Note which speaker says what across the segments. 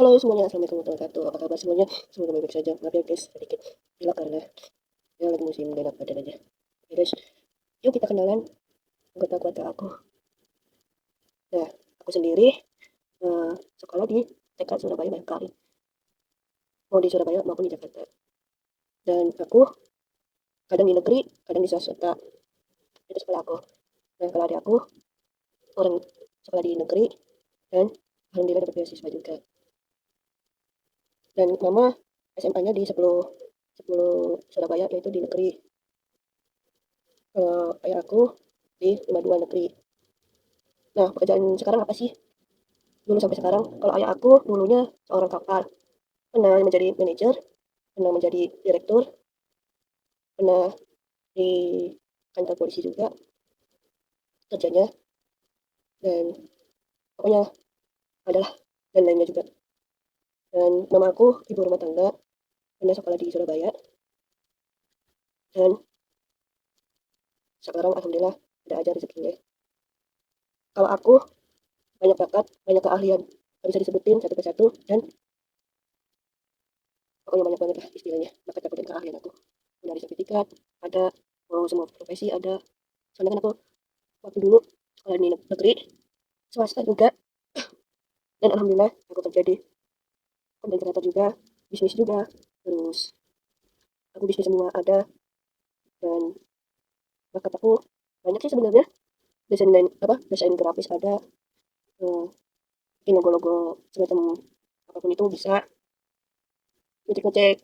Speaker 1: Halo semuanya, assalamualaikum warahmatullahi wabarakatuh. Apa kabar semuanya? Semoga baik-baik saja. Maaf ya guys, sedikit pilek karena ya lagi musim gak enak badan aja. Oke guys, yuk kita kenalan anggota keluarga aku. Nah, aku sendiri sekolah di TK Surabaya Bayangkari. Mau di Surabaya maupun di Jakarta. Dan aku kadang di negeri, kadang di swasta. Itu sekolah aku. Dan kalau adik aku orang sekolah di negeri dan alhamdulillah dapat beasiswa juga. Dan mama SMA-nya di 10 Surabaya yaitu di negeri. Ayah aku di 52 negeri. Nah, pekerjaan sekarang apa sih? Dulu sampai sekarang, kalau ayah aku dulunya seorang kapal, pernah menjadi manajer, pernah menjadi direktur, pernah di kantor polisi juga kerjanya, dan pokoknya adalah dan lainnya juga. Dan mama aku ibu rumah tangga, pernah sekolah di Surabaya, dan sekarang alhamdulillah ada aja rezekinya. Kalau aku banyak bakat, banyak keahlian, nggak bisa disebutin satu persatu, dan pokoknya banyak banget lah istilahnya bakat aku dan keahlian aku. Dari sertifikat ada, mau semua profesi ada. Soalnya kan aku waktu dulu sekolah di negeri, swasta juga, dan alhamdulillah aku kerja di content creator juga, bisnis juga, terus aku bisnis semua ada, dan bakat aku banyak sih sebenarnya. Desain grafis ada, bikin logo-logo semacam apapun itu bisa, ngecek-ngecek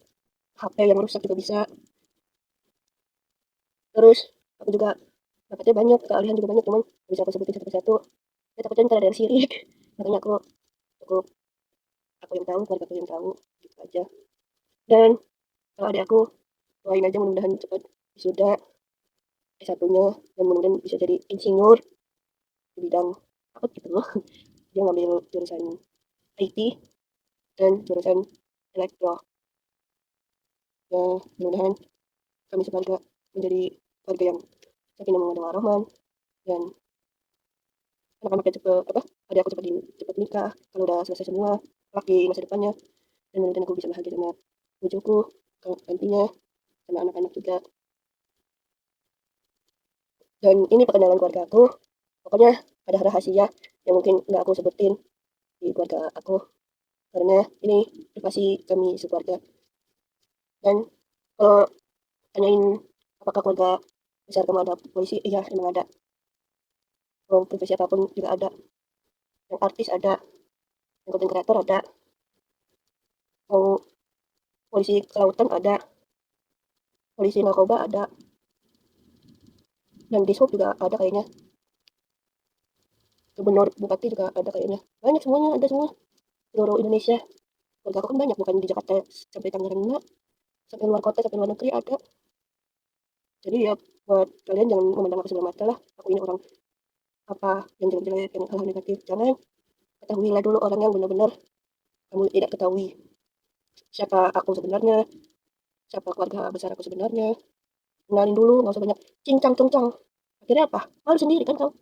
Speaker 1: HP yang rusak juga bisa. Terus aku juga bakatnya banyak, keahlian juga banyak, cuman nggak bisa aku sebutin satu persatu. Ya takutnya ntar ada yang sirik, makanya aku cukup aku yang tahu, keluarga aku yang tahu, gitu aja. Dan kalau adik aku doain aja mudah-mudahan cepat wisuda S1-nya dan mudah-mudahan bisa jadi insinyur di bidang apa gitu loh. Dia ngambil jurusan IT dan jurusan elektro. Ya, mudah-mudahan kami sekeluarga menjadi keluarga yang sakinah mawaddah warahmah, dan anak-anaknya cepet apa adik aku cepet nikah kalau udah selesai semua laki masa depannya, dan mudah-mudahan aku bisa bahagia sama cucuku nantinya, sama anak-anak juga. Dan ini perkenalan keluarga aku, pokoknya ada rahasia yang mungkin nggak aku sebutin di keluarga aku karena ini privasi kami sekeluarga. Dan kalau tanyain apakah keluarga besar kamu ada polisi, iya emang ada. Mau profesi apapun juga ada, yang artis ada, yang content creator ada, mau polisi kelautan ada, polisi narkoba ada, dan dishub juga ada kayaknya, gubernur bupati juga ada kayaknya, banyak semuanya ada semua seluruh Indonesia. Keluarga aku kan banyak, bukan di Jakarta sampai Tangerang enggak, sampai luar kota sampai luar negeri ada. Jadi ya buat kalian jangan memandang aku sebelah mata lah, aku ini orang apa yang jelek-jelek, yang hal-hal negatif, jangan. Ketahuilah dulu orang yang benar-benar kamu tidak ketahui siapa aku sebenarnya, siapa keluarga besar aku sebenarnya. Kenalin dulu, nggak usah banyak cincang cungcang, akhirnya apa, malu sendiri kan kau.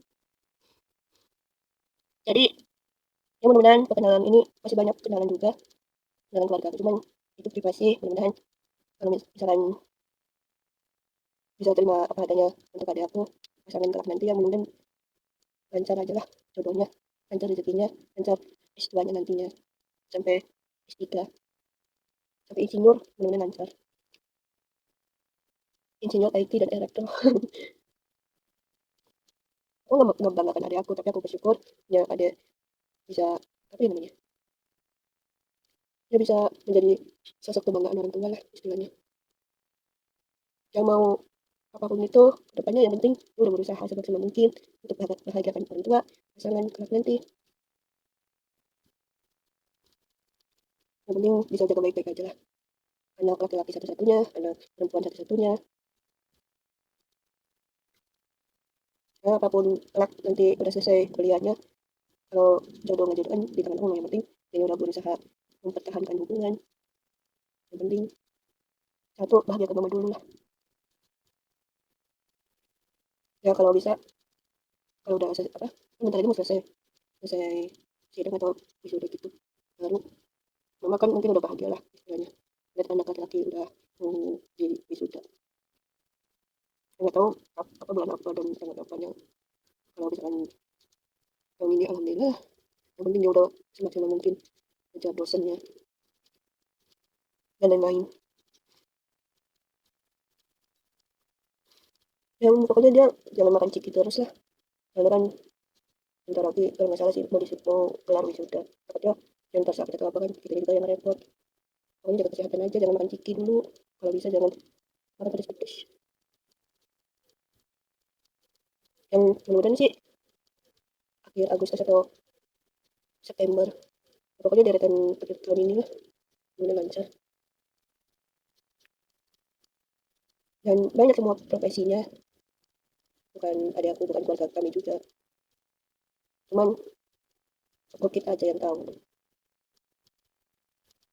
Speaker 1: Jadi ya mudah-mudahan perkenalan ini masih banyak kenalan juga, kenalan keluarga aku, cuman itu privasi. Mudah-mudahan kalau misalkan bisa terima apa adanya untuk adik aku, pasangan kelak nanti, yang mudah-mudahan lancar aja lah jodohnya, lancar rezekinya, lancar S2-nya nantinya sampai S3, sampai insinyur, mudah-mudahan lancar insinyur IT dan elektro. Aku nggak banggakan adik aku, tapi aku bersyukur ya adik bisa apa ya namanya, dia bisa menjadi sosok kebanggaan orang tua lah istilahnya. Yang mau apapun itu kedepannya, yang penting lu udah berusaha semaksimal mungkin untuk bahagiakan orang tua, pasangan kelak nanti. Yang penting bisa jaga baik-baik aja lah, anak laki-laki satu-satunya, anak perempuan satu-satunya. Ya apapun kelak nanti udah selesai kuliahnya, kalau jodoh nggak jodoh kan di tangan Allah, yang penting dia udah berusaha mempertahankan hubungan. Yang penting satu, bahagia ke mama dulu lah. Ya kalau bisa, kalau udah selesai apa, bentar lagi mau selesai selesai sidang atau wisuda gitu, baru Mama kan mungkin udah bahagia lah istilahnya lihat anak laki-laki udah mau di wisuda. Nggak tahu apa bulan apa dan tanggal berapanya. Kalau misalkan tahun ini alhamdulillah, yang penting dia udah semaksimal mungkin ngejar dosennya dan lain-lain. Ya pokoknya dia jangan makan ciki terus lah. Karena kan bentar lagi kalau nggak salah sih mau kelar wisuda. Takutnya jangan ntar sakit atau apa kan kita juga yang repot. Pokoknya jaga kesehatan aja, jangan makan ciki dulu. Kalau bisa jangan makan pedes-pedes. Yang mudah-mudahan sih akhir Agustus atau September. Pokoknya deretan akhir tahun ini lah, mudah lancar. Dan banyak semua profesinya, bukan ada aku, bukan keluarga kami juga. Cuman aku kita aja yang tahu.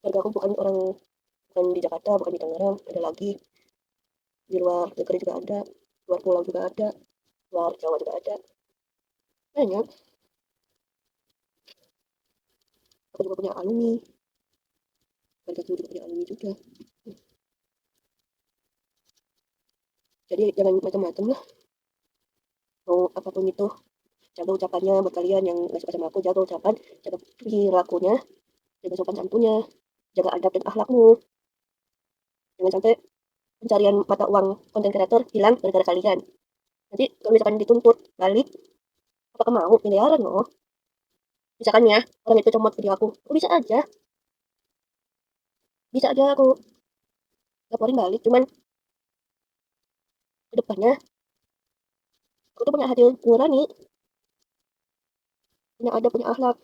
Speaker 1: Keluarga aku bukan di Jakarta, bukan di Tangerang, ada lagi di luar negeri juga ada, luar pulau juga ada, luar Jawa juga ada. Banyak. Aku juga punya alumni, keluarga aku juga punya alumni juga. Jadi jangan macam-macam lah. Mau apapun itu, jaga ucapannya buat kalian yang nggak suka sama aku, jaga ucapan, jaga perilakunya, jaga sopan santunnya, jaga adab dan akhlakmu. Jangan sampai pencarian mata uang konten kreator hilang gara-gara kalian. Nanti kalau misalkan dituntut balik, apakah mau miliaran loh? Misalkan ya, orang itu comot video aku bisa aja aku laporin balik. Cuman ke depannya, aku tuh punya hati nurani, punya adab, punya akhlak,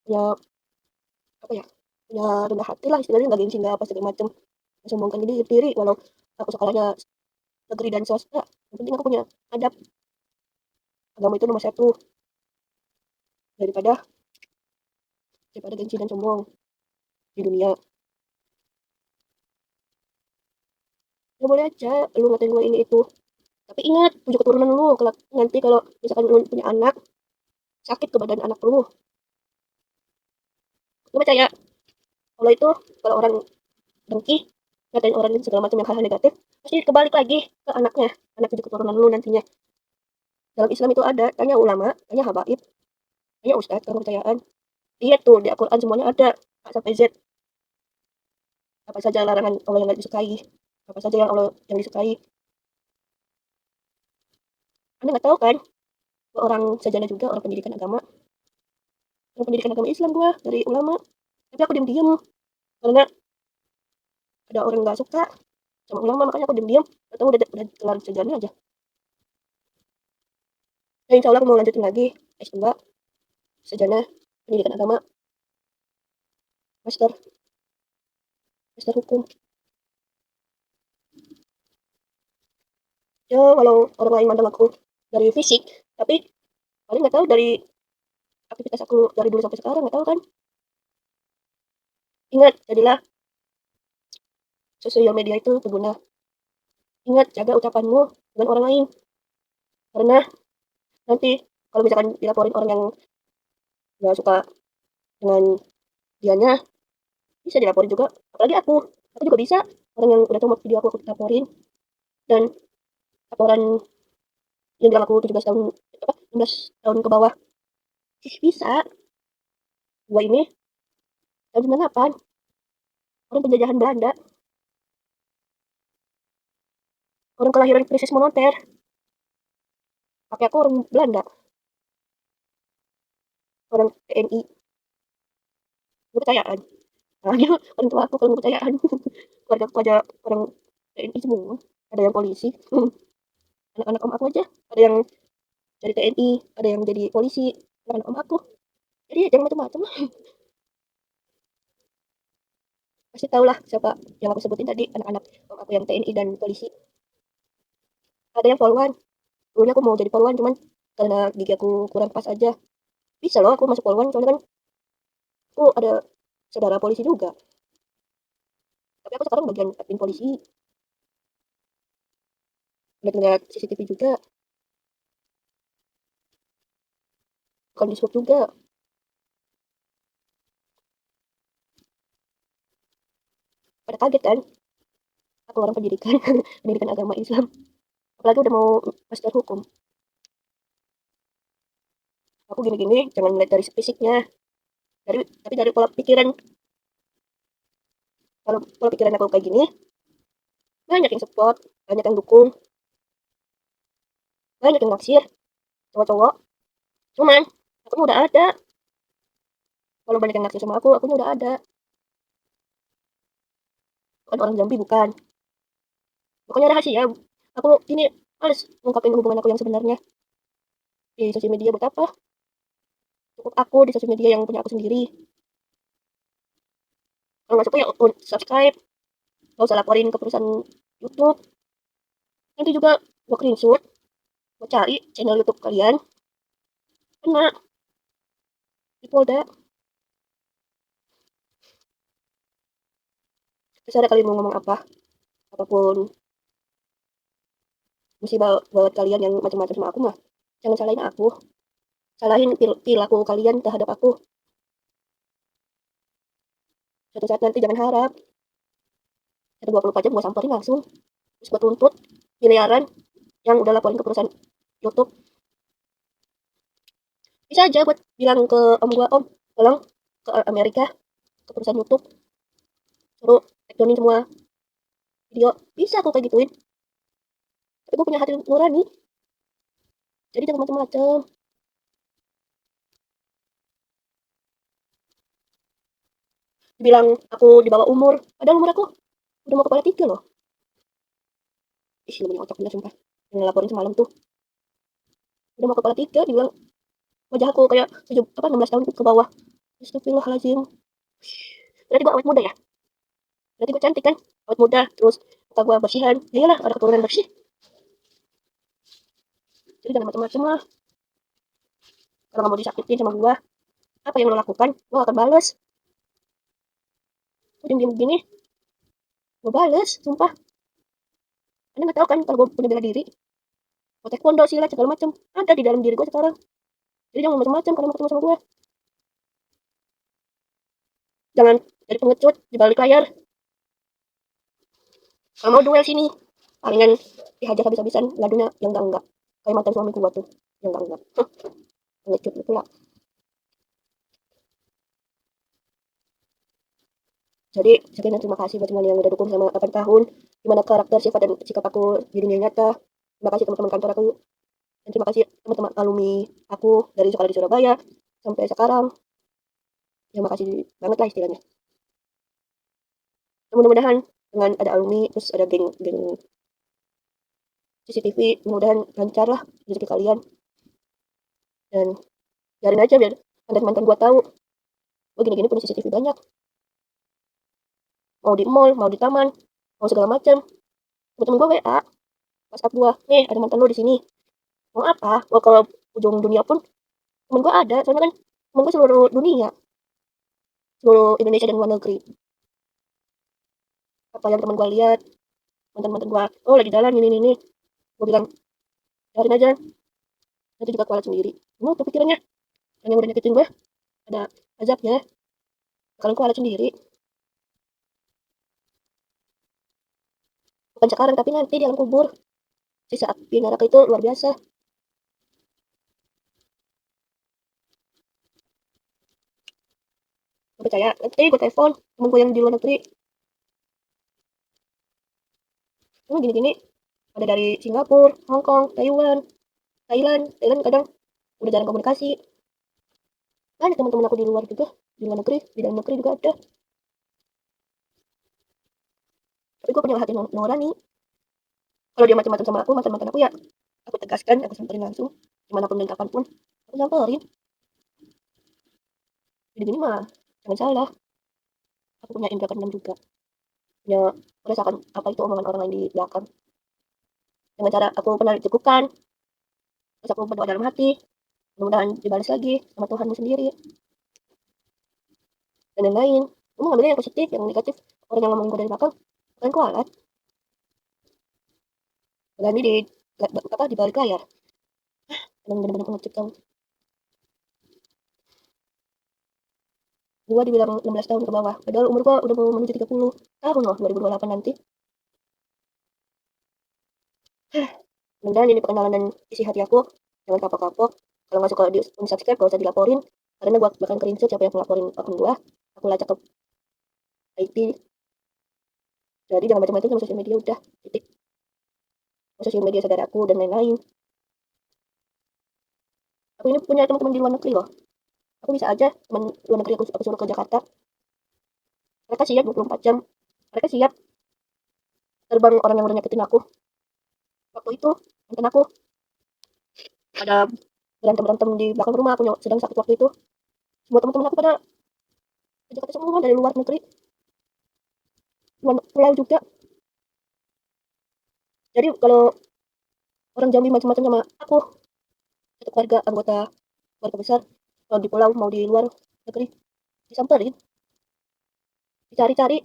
Speaker 1: punya apa ya, punya rendah hati lah istilahnya, nggak gengsi, nggak apa segala macam, sombongkan diri, walau aku sekolahnya negeri dan swasta, yang penting aku punya adab. Agama itu nomor satu daripada daripada gengsi dan sombong di dunia. Ya boleh aja lu ngatain gue ini itu, tapi ingat tujuh keturunan lu. Nanti kalau misalkan lu punya anak, sakit ke badan anak lu percaya kalau itu, kalau orang dengki ngatain orang segala macam yang hal-hal negatif, pasti kebalik lagi ke anaknya, anak tujuh keturunan lu nantinya. Dalam Islam itu ada, tanya ulama, tanya habaib, tanya ustadz, tanya kepercayaan. Iya tuh di Al-Quran semuanya ada, A sampai Z. Apa saja larangan Allah yang nggak disukai, apa saja yang Allah yang disukai. Anda nggak tahu kan, gua orang sarjana juga, orang pendidikan agama Islam, gua dari ulama. Tapi aku diam-diam karena ada orang nggak suka sama ulama, makanya aku diam-diam. Atau udah kelar sarjana aja. Dan insya Allah aku mau lanjutin lagi S2 sarjana pendidikan agama, master master hukum. Ya walau orang lain mandang aku dari fisik, tapi paling nggak tahu dari aktivitas aku dari dulu sampai sekarang, nggak tahu kan. Ingat, jadilah sosial media itu berguna. Ingat, jaga ucapanmu dengan orang lain, karena nanti kalau misalkan dilaporin orang yang nggak suka dengan dianya, bisa dilaporin juga. Apalagi aku juga bisa, orang yang udah tahu video aku laporin. Dan laporan yang bilang aku 17 tahun, apa 16 tahun ke bawah, bisa. Gua ini tahun 98, orang penjajahan Belanda, orang kelahiran krisis moneter, pakai aku orang Belanda, orang TNI, kepercayaan. Nah, dia orang tua aku kalau kepercayaan. Keluarga aku aja orang TNI semua, ada yang polisi. Anak-anak om aku aja ada yang jadi TNI, ada yang jadi polisi, anak-anak om aku. Jadi jangan macam-macam lah. Pasti tahu lah siapa yang aku sebutin tadi, anak-anak om aku yang TNI dan polisi. Ada yang poluan, dulunya aku mau jadi poluan, cuman karena gigi aku kurang pas aja. Bisa loh aku masuk poluan, soalnya kan aku ada saudara polisi juga. Tapi aku sekarang bagian admin polisi, ngeliat CCTV juga, bukan di juga. pada kaget kan, aku orang pendidikan pendidikan agama Islam, apalagi udah mau master hukum. Aku gini-gini jangan ngeliat dari fisiknya, tapi dari pola pikiran. Kalau pola pikiran aku kayak gini, banyak yang support, banyak yang dukung, banyak yang naksir, cowok-cowok. Cuman aku udah ada. Kalau banyak yang naksir sama aku udah ada. Bukan orang Jambi, bukan. Pokoknya rahasia. Aku ini males ngungkapin hubungan aku yang sebenarnya di sosial media. Buat apa? Cukup aku di sosial media yang punya aku sendiri. Kalau nggak suka ya subscribe. Gak usah laporin ke perusahaan YouTube. Nanti juga gue screenshot, gue cari channel YouTube kalian, kena di Polda. Terserah kalian mau ngomong apa, apapun musibah buat kalian yang macam-macam sama aku mah. Jangan salahin aku, salahin perilaku kalian terhadap aku. Suatu saat nanti jangan harap 24 jam gue samperin langsung, terus gue tuntut miliaran yang udah laporin ke perusahaan YouTube. Bisa aja buat bilang ke om gue, om tolong ke Amerika, ke perusahaan YouTube, suruh take semua video. Bisa aku kayak gituin, tapi gue punya hati nurani, jadi jangan macam-macam. Dibilang aku di bawah umur, padahal umur aku udah mau kepala 3 loh. Ih, namanya otak bener sumpah. Yang ngelaporin semalam tuh udah mau kepala 3, dibilang wajah aku kayak 16 tahun ke bawah. Astagfirullahaladzim. Berarti gue awet muda ya? Berarti gue cantik kan? Awet muda, terus muka gue bersihan. Ya iyalah, ada keturunan bersih. Jadi jangan macam-macam lah. Kalau nggak mau disakitin sama gue, apa yang lo lakukan, gue akan balas. Gue diem-diem begini, gue balas, sumpah. Anda nggak tahu kan kalau gue punya bela diri. Gue taekwondo, silat, segala macam. Ada di dalam diri gue sekarang. Jadi jangan macam-macam kalau mau ketemu sama gue. Jangan jadi pengecut di balik layar. Kalau mau duel sini, palingan dihajar habis-habisan, ladunya yang enggak. Kayak mantan suami gue tuh, yang enggak. Pengecut itu lah. Jadi sekian terima kasih buat semuanya yang udah dukung selama 8 tahun. Gimana karakter, sifat, dan sikap aku di dunia nyata. Terima kasih teman-teman kantor aku. Dan terima kasih teman-teman alumni aku dari sekolah di Surabaya sampai sekarang. Ya makasih banget lah istilahnya. Dan mudah-mudahan dengan ada alumni, terus ada geng CCTV, mudah-mudahan lancar lah rezeki kalian. Dan biarin aja biar mantan-mantan gua tahu. Gue gini-gini punya CCTV banyak. Mau di mall, mau di taman, mau segala macam. Temen gue WA, WhatsApp gue, nih ada mantan lo di sini. Mau apa? Mau ke ujung dunia pun temen gue ada, soalnya kan temen gue seluruh dunia, seluruh Indonesia dan luar negeri. Apa yang temen gue lihat, mantan-mantan gue, oh lagi jalan ini. Gue bilang, cariin aja, nanti juga kualat sendiri. Mau kepikirannya, yang udah nyakitin gue, ada azabnya, kalian kualat sendiri. Bukan sekarang, tapi nanti di alam kubur. Sisa api neraka itu luar biasa. Gak percaya, nanti gue telepon temen gue yang di luar negeri. Gini-gini, ada dari Singapura, Hong Kong, Thailand kadang udah jarang komunikasi. Banyak teman-teman aku di luar juga, di luar negeri, di dalam negeri juga ada. Tapi gue punya hati nurani. Kalau dia macam-macam sama aku, mantan-mantan aku ya, aku tegaskan, aku samperin langsung, dimanapun dan kapanpun, aku samperin. Jadi gini mah, jangan salah, aku punya indra keenam juga, punya merasakan apa itu omongan orang lain di belakang. Dengan cara aku pernah dicukupkan, terus aku berdoa dalam hati, mudah-mudahan dibalas lagi sama Tuhanmu sendiri, dan lain-lain. Kamu ngambilnya yang positif, yang negatif, orang yang ngomong gue dari belakang, kan kualat, berani di balik layar. Emang bener-bener pengecut kamu. gua dibilang 16 tahun ke bawah, padahal umur gua udah mau menuju 30 tahun loh 2028 nanti. Mudah-mudahan ini perkenalan dan isi hati aku, jangan kapok-kapok. Kalau nggak suka di unsubscribe, gak usah dilaporin, karena gua bakal screenshot siapa yang ngelaporin akun gua, aku lacak ke IT. Jadi jangan macam-macam sama sosial media, udah titik. Sosial media saudaraku dan lain-lain. Aku ini punya teman-teman di luar negeri loh. Aku bisa aja teman luar negeri aku suruh ke Jakarta. Mereka siap 24 jam. Mereka siap terbang orang yang udah nyakitin aku. Waktu itu mantan aku pada berantem-berantem di belakang rumah, aku sedang sakit waktu itu. Semua teman-teman aku pada ke Jakarta semua dari luar negeri. Luar pulau juga. Jadi kalau orang Jambi macam-macam sama aku, satu keluarga, anggota keluarga besar, kalau di pulau mau di luar negeri, disamperin, dicari-cari,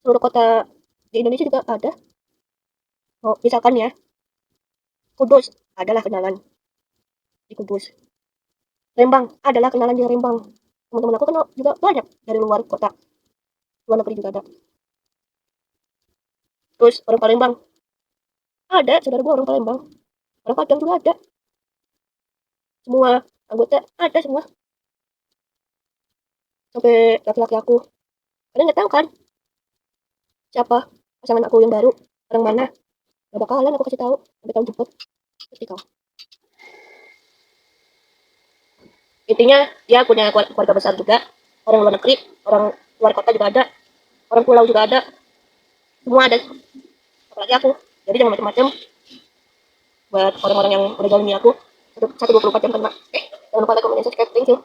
Speaker 1: seluruh kota di Indonesia juga ada. Oh, misalkan ya, Kudus adalah kenalan di Kudus. Lembang adalah kenalan di Lembang. Teman-teman aku kan juga banyak dari luar kota, luar negeri juga ada. Terus orang Palembang ada, saudara gua orang Palembang. Orang Padang juga ada. Semua anggota ada semua. Sampai laki-laki aku. Kalian nggak tahu kan siapa pasangan aku yang baru, orang mana? Gak bakalan aku kasih tahu sampai tahun jemput. Pasti kau. Intinya dia punya keluarga besar juga, orang luar negeri, orang luar kota juga ada, orang pulau juga ada, semua ada. Apalagi aku. Jadi jangan macam-macam buat orang-orang yang udah zalimi aku. 1/24 jam kena. Jangan lupa like, comment, dan subscribe. Thank you.